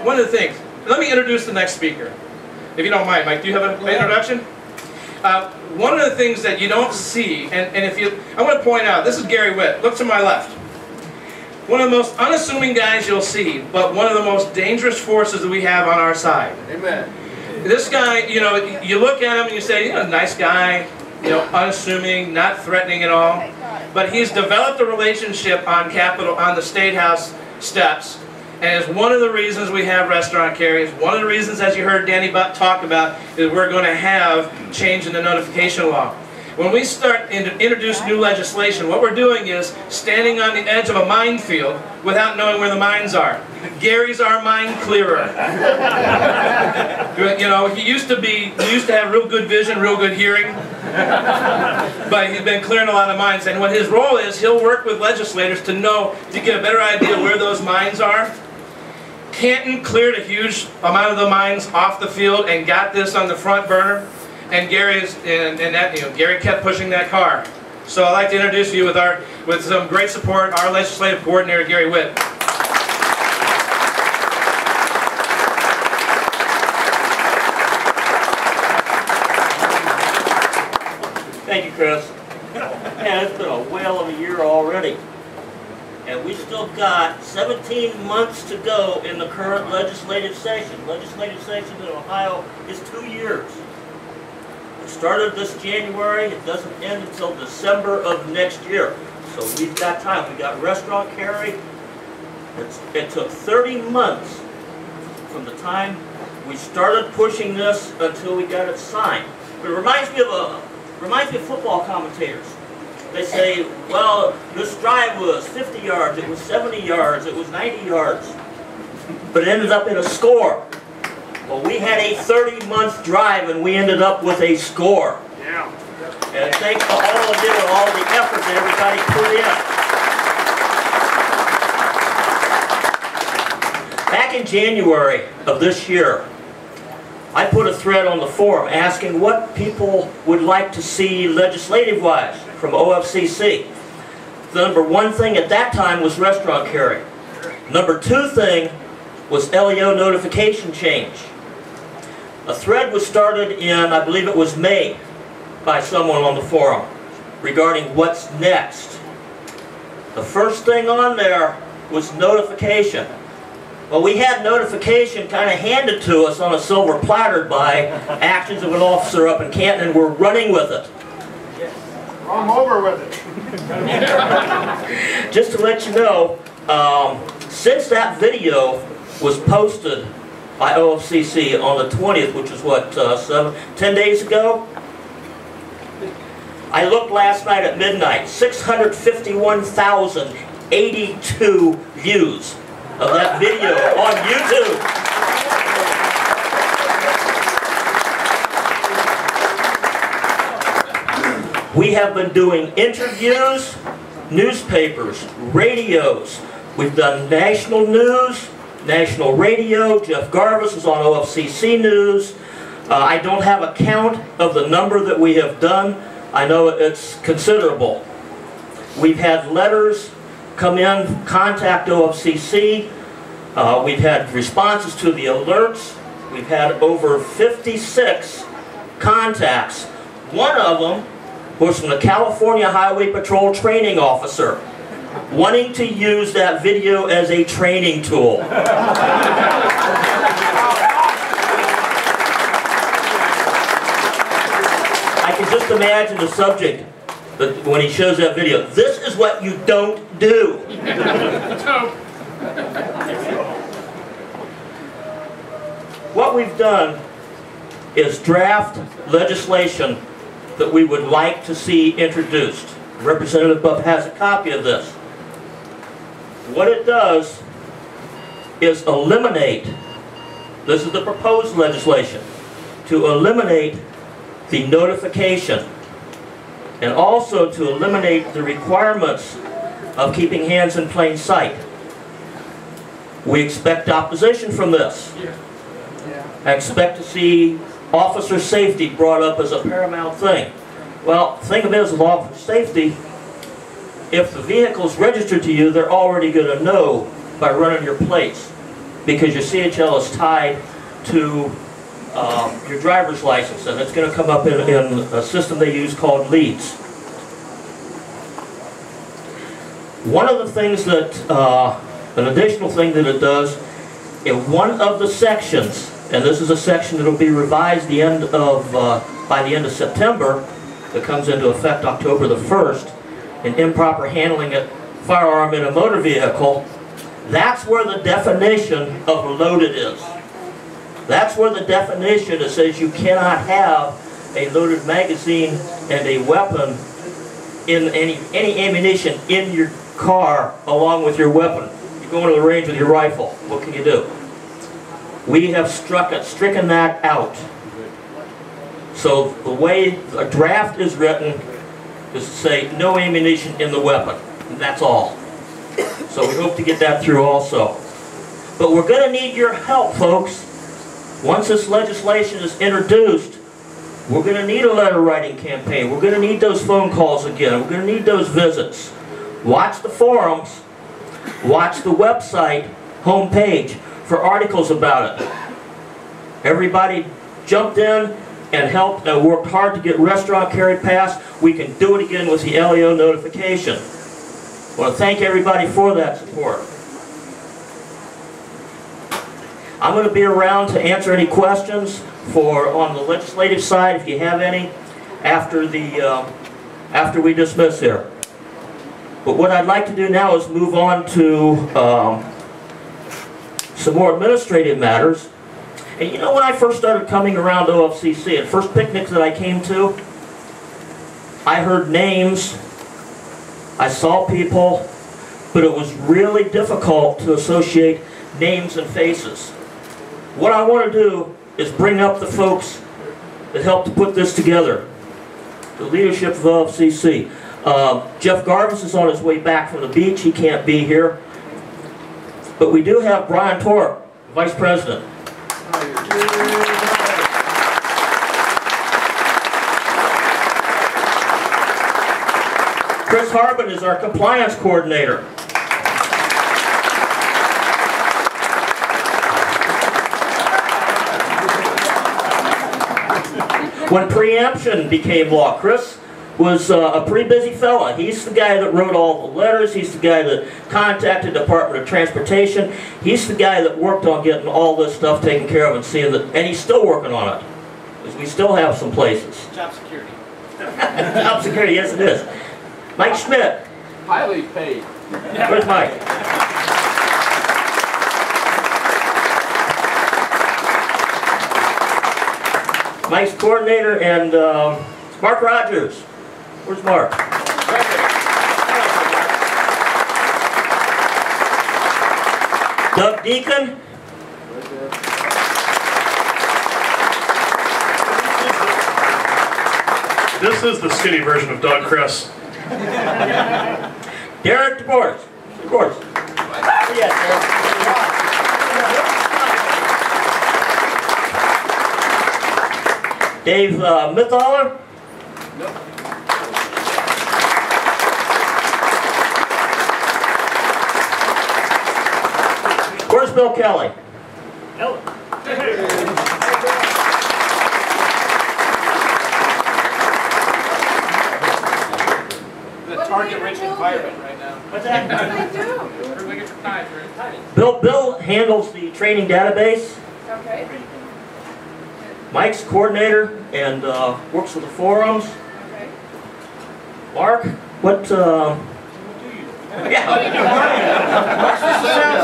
one of the things, let me introduce the next speaker. If you don't mind, Mike, do you have an introduction? One of the things that you don't see, and if you, I want to point out, this is Gary Witt. Look to my left. One of the most unassuming guys you'll see, but one of the most dangerous forces that we have on our side. Amen. This guy, you know, you look at him and you say, you know, nice guy, you know, unassuming, not threatening at all. But he's developed a relationship on the State House steps, and it's one of the reasons we have restaurant carriers. One of the reasons, as you heard Danny Butt talk about, is we're going to have change in the notification law. When we start to introduce new legislation, what we're doing is standing on the edge of a minefield without knowing where the mines are. Gary's our mine clearer. You know, he used to have real good vision, real good hearing, but he's been clearing a lot of mines. And what his role is, he'll work with legislators to get a better idea where those mines are. Canton cleared a huge amount of the mines off the field and got this on the front burner. And Gary kept pushing that car. So I'd like to introduce you with some great support, our legislative coordinator, Gary Witt. Thank you, Chris. Man, it's been a whale of a year already. And we still got 17 months to go in the current legislative session. Legislative session in Ohio is 2 years. It started this January, it doesn't end until December of next year. So we've got time. We got restaurant carry. It took 30 months from the time we started pushing this until we got it signed. But it reminds me of football commentators. They say, well, this drive was 50 yards, it was 70 yards, it was 90 yards. But it ended up in a score. Well, we had a 30-month drive and we ended up with a score. Yeah. And thanks to all of you and all the effort that everybody put in. Back in January of this year, I put a thread on the forum asking what people would like to see legislative-wise from OFCC. The number one thing at that time was restaurant carry. Number two thing was LEO notification change. A thread was started in, I believe it was May, by someone on the forum regarding what's next. The first thing on there was notification. Well, we had notification kind of handed to us on a silver platter by actions of an officer up in Canton, and we're running with it. I'm over with it. Just to let you know, since that video was posted by OFCC on the 20th, which is what, 10 days ago? I looked last night at midnight, 651,082 views of that video on YouTube. We have been doing interviews, newspapers, radios. We've done national news, national radio. Jeff Garvis is on OFCC News. I don't have a count of the number that we have done. I know it's considerable. We've had letters come in, contact OFCC. We've had responses to the alerts. We've had over 56 contacts. One of them was from the California Highway Patrol training officer, wanting to use that video as a training tool. I can just imagine the subject when he shows that video. This is what you don't do. What we've done is draft legislation that we would like to see introduced. Representative Buff has a copy of this. What it does is eliminate, this is the proposed legislation, to eliminate the notification and also to eliminate the requirements of keeping hands in plain sight. We expect opposition from this. I expect to see officer safety brought up as a paramount thing. Well, the thing of it is, with officer safety, if the vehicle's registered to you, they're already going to know by running your plates. because your CHL is tied to your driver's license, and it's going to come up in a system they use called LEADS. One of the things that, an additional thing that it does, in one of the sections, and this is a section that will be revised the end of, by the end of September, that comes into effect October the 1st, in improper handling of firearm in a motor vehicle, that's where the definition of loaded is. That's where the definition that says you cannot have a loaded magazine and a weapon in any ammunition in your car along with your weapon. You're going to the range with your rifle. What can you do? We have stricken that out. So the way a draft is written is to say no ammunition in the weapon. And that's all. So we hope to get that through also. But we're going to need your help, folks. Once this legislation is introduced, we're going to need a letter writing campaign. We're going to need those phone calls again. We're going to need those visits. Watch the forums. Watch the website homepage for articles about it. Everybody jumped in and helped and worked hard to get restaurant carry passed. We can do it again with the LEO notification. I want to thank everybody for that support. I'm going to be around to answer any questions on the legislative side, if you have any, after we dismiss here. But what I'd like to do now is move on to some more administrative matters. And you know, when I first started coming around OFCC, the first picnics that I came to, I heard names, I saw people, but it was really difficult to associate names and faces. What I want to do is bring up the folks that helped to put this together. The leadership of OFCC. Jeff Garvis is on his way back from the beach. He can't be here. But we do have Brian Torp, Vice President. Chris Harbin is our Compliance Coordinator. When preemption became law, Chris was a pretty busy fella. He's the guy that wrote all the letters. He's the guy that contacted the Department of Transportation. He's the guy that worked on getting all this stuff taken care of and seeing that, and he's still working on it. Because we still have some places. Job security. Job security, yes it is. Mike Schmidt. Highly paid. Where's Mike? Mike's coordinator, and Mark Rogers. Where's Mark? Doug Deacon. This is the skinny version of Doug Chris. Derek DeBoers. DeBoers. Yes, Dave Mithaler. Nope. Where's Bill Kelly? Ellen. Target-rich environment right now. What's that? I do. Everybody gets your time. You're in time. Bill handles the training database. Okay. Mike's coordinator and works with the forums. Okay. Mark, what? Sound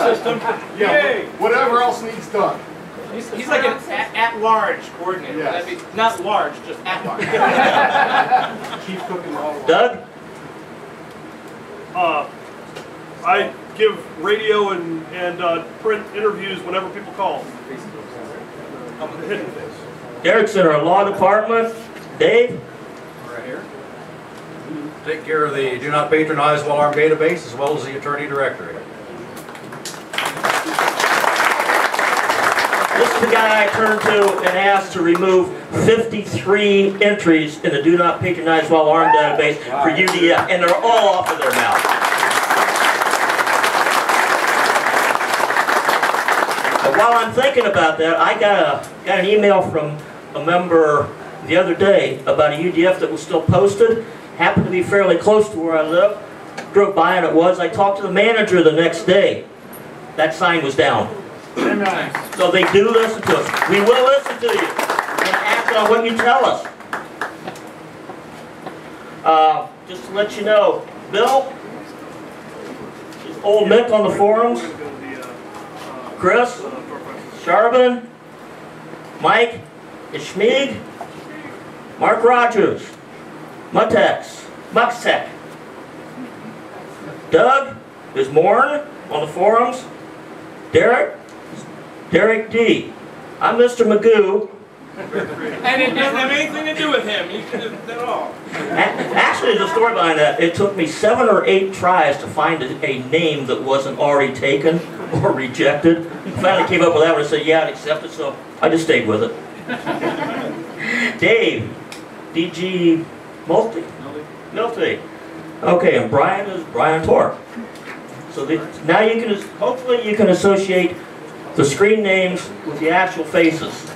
system. Yeah, whatever else needs done. He's like an at-large coordinator. Yes. That'd be not large, just at-large. Chief cooking all. Doug? I give radio and print interviews whenever people call. Derek's in our law department. Dave? Right here. Take care of the Do Not Patronize While Armed database as well as the Attorney Directory. This is the guy I turned to and asked to remove 53 entries in the Do Not Patronize While Armed database for UDF, and they're all off of there now. while I'm thinking about that, I got an email from a member the other day about a UDF that was still posted. Happened to be fairly close to where I live. Drove by and it was. I talked to the manager the next day. That sign was down. So they do listen to us. We will listen to you and act on what you tell us. Just to let you know, Bill, is old Mick on the forums, Chris, Charbon, Mike, Ishmeeg, Mark Rogers, Muxtec, Doug, is Morn on the forums, Derek D. I'm Mr. Magoo. And it doesn't have anything to do with him. You can do that all. Actually, there's a story behind that. It took me 7 or 8 tries to find a name that wasn't already taken or rejected. Finally came up with that one and said, yeah, I'd accept it, so I just stayed with it. Dave, DG Milty. Okay, and Brian is Brian Torp. So now you can, hopefully you can associate the screen names with the actual faces.